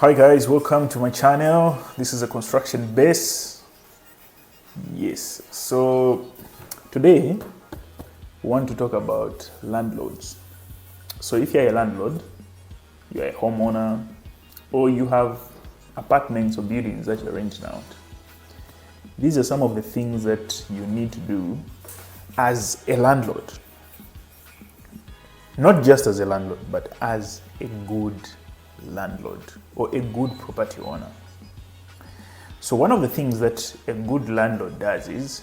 Hi guys, welcome to my channel. This is a construction base. Yes, so today we want to talk about landlords. So if you're a landlord, you're a homeowner, or you have apartments or buildings that you're renting out, these are some of the things that you need to do as a landlord. Not just as a landlord, but as a good landlord or a good property owner. So one of the things that a good landlord does is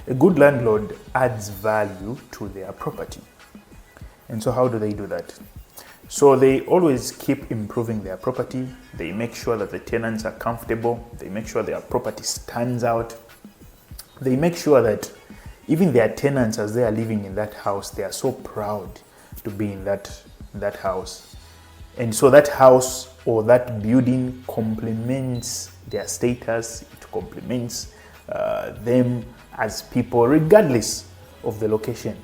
a good landlord adds value to their property. And so how do they do that? So they always keep improving their property. They make sure that the tenants are comfortable. They make sure their property stands out. They make sure that even their tenants, as they are living in that house, they are so proud to be in that house. And so that house or that building complements their status, it complements them as people, regardless of the location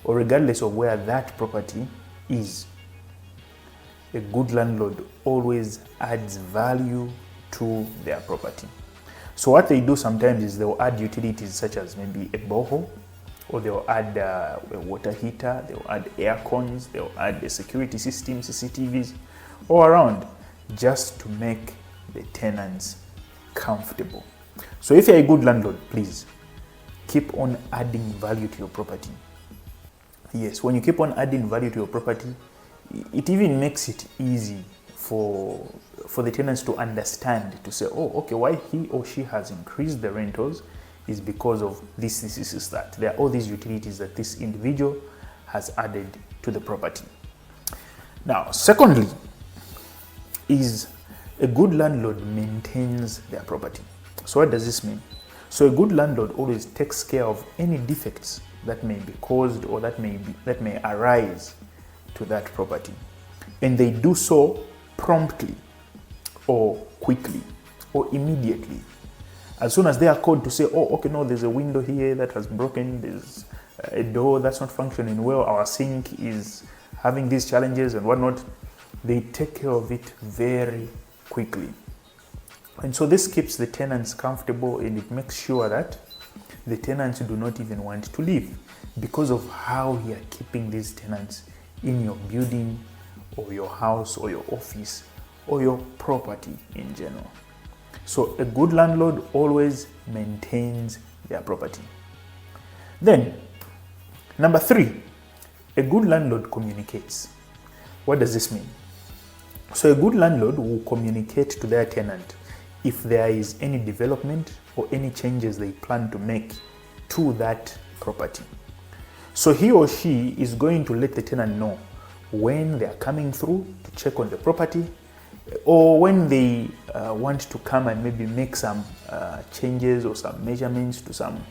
or regardless of where that property is. A good landlord always adds value to their property. So what they do sometimes is they'll add utilities such as maybe a borehole, or they'll add a water heater, they'll add air cons, they'll add a security system, CCTVs, all around, just to make the tenants comfortable. So if you're a good landlord, please keep on adding value to your property. Yes, when you keep on adding value to your property, it even makes it easy for the tenants to understand, to say, oh, okay, why he or she has increased the rentals is because of this, that. There are all these utilities that this individual has added to the property. Now, secondly, is a good landlord maintains their property. So what does this mean? So a good landlord always takes care of any defects that may be caused or that may arise to that property. And they do so promptly or quickly or immediately. As soon as they are called to say, oh, okay, no, there's a window here that has broken, there's a door that's not functioning well, our sink is having these challenges and whatnot, they take care of it very quickly. And so this keeps the tenants comfortable, and it makes sure that the tenants do not even want to leave because of how you are keeping these tenants in your building or your house or your office or your property in general. So a good landlord always maintains their property. Then, number 3, a good landlord communicates. What does this mean? So a good landlord will communicate to their tenant if there is any development or any changes they plan to make to that property. So he or she is going to let the tenant know when they are coming through to check on the property, or when they want to come and maybe make some changes or some measurements to some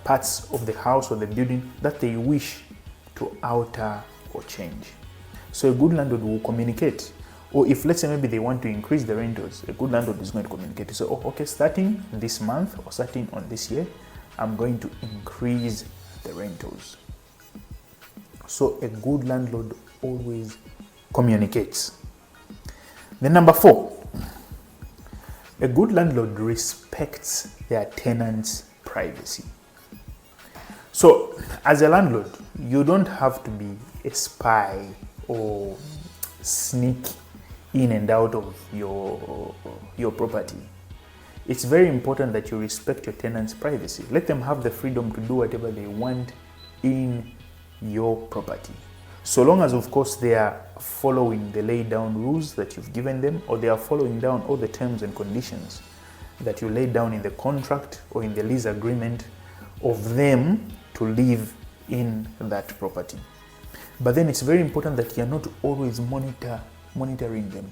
parts of the house or the building that they wish to alter or change. So a good landlord will communicate. Or if, let's say, maybe they want to increase the rentals, a good landlord is going to communicate to say, oh, okay, starting this month or starting on this year, I'm going to increase the rentals. So a good landlord always communicates. Then number 4, a good landlord respects their tenants' privacy. So as a landlord, you don't have to be a spy or sneak in and out of your property. It's very important that you respect your tenants' privacy. Let them have the freedom to do whatever they want in your property. So long as, of course, they are following the laid down rules that you've given them, or they are following down all the terms and conditions that you laid down in the contract or in the lease agreement of them to live in that property. But then it's very important that you're not always monitoring them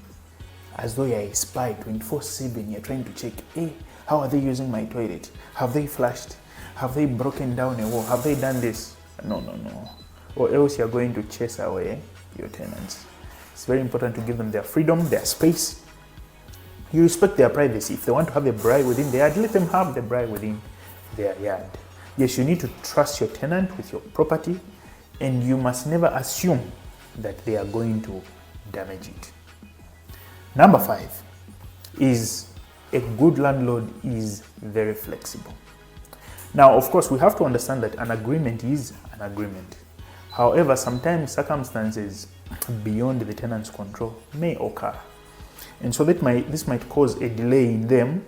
as though you're a spy 24/7. You're trying to check, hey, how are they using my toilet? Have they flushed? Have they broken down a wall? Have they done this? No. Or else you're going to chase away your tenants. It's very important to give them their freedom, their space. You respect their privacy. If they want to have a braai within their yard, let them have the braai within their yard. Yes, you need to trust your tenant with your property, and you must never assume that they are going to damage it. Number 5 is a good landlord is very flexible. Now, of course, we have to understand that an agreement is an agreement. However, sometimes circumstances beyond the tenant's control may occur. And so this might cause a delay in them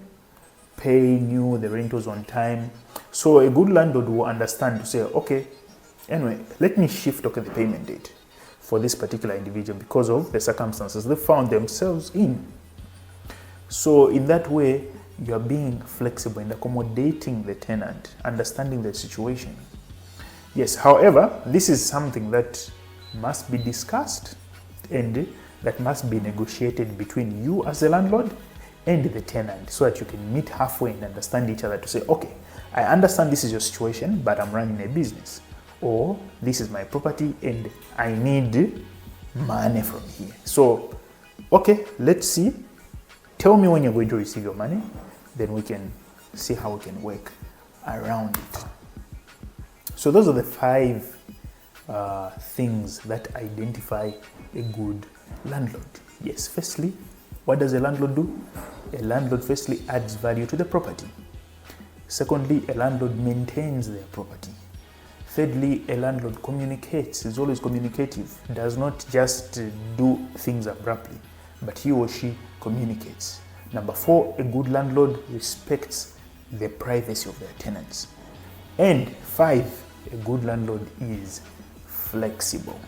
paying you the rentals on time. So a good landlord will understand to say, okay, anyway, let me shift the payment date for this particular individual because of the circumstances they found themselves in. So in that way, you are being flexible and accommodating the tenant, understanding the situation. Yes, however, this is something that must be discussed and that must be negotiated between you as a landlord and the tenant so that you can meet halfway and understand each other to say, okay, I understand this is your situation, but I'm running a business. Or this is my property and I need money from here. So, okay, let's see. Tell me when you're going to receive your money, then we can see how we can work around it. So those are the 5 things that identify a good landlord. Yes, firstly, what does a landlord do? A landlord firstly adds value to the property. Secondly, a landlord maintains their property. Thirdly, a landlord communicates, is always communicative, does not just do things abruptly, but he or she communicates. Number 4, a good landlord respects the privacy of their tenants. And 5, a good landlord is flexible.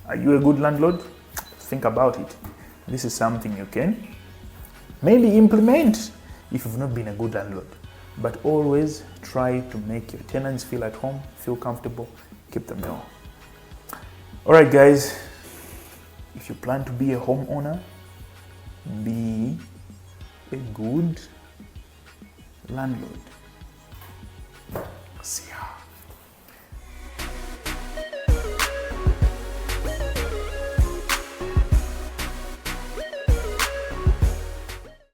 Are you a good landlord? Think about it. This is something you can maybe implement if you've not been a good landlord. But always try to make your tenants feel at home, feel comfortable, keep them there. All right, guys, if you plan to be a homeowner, be a good landlord. See ya.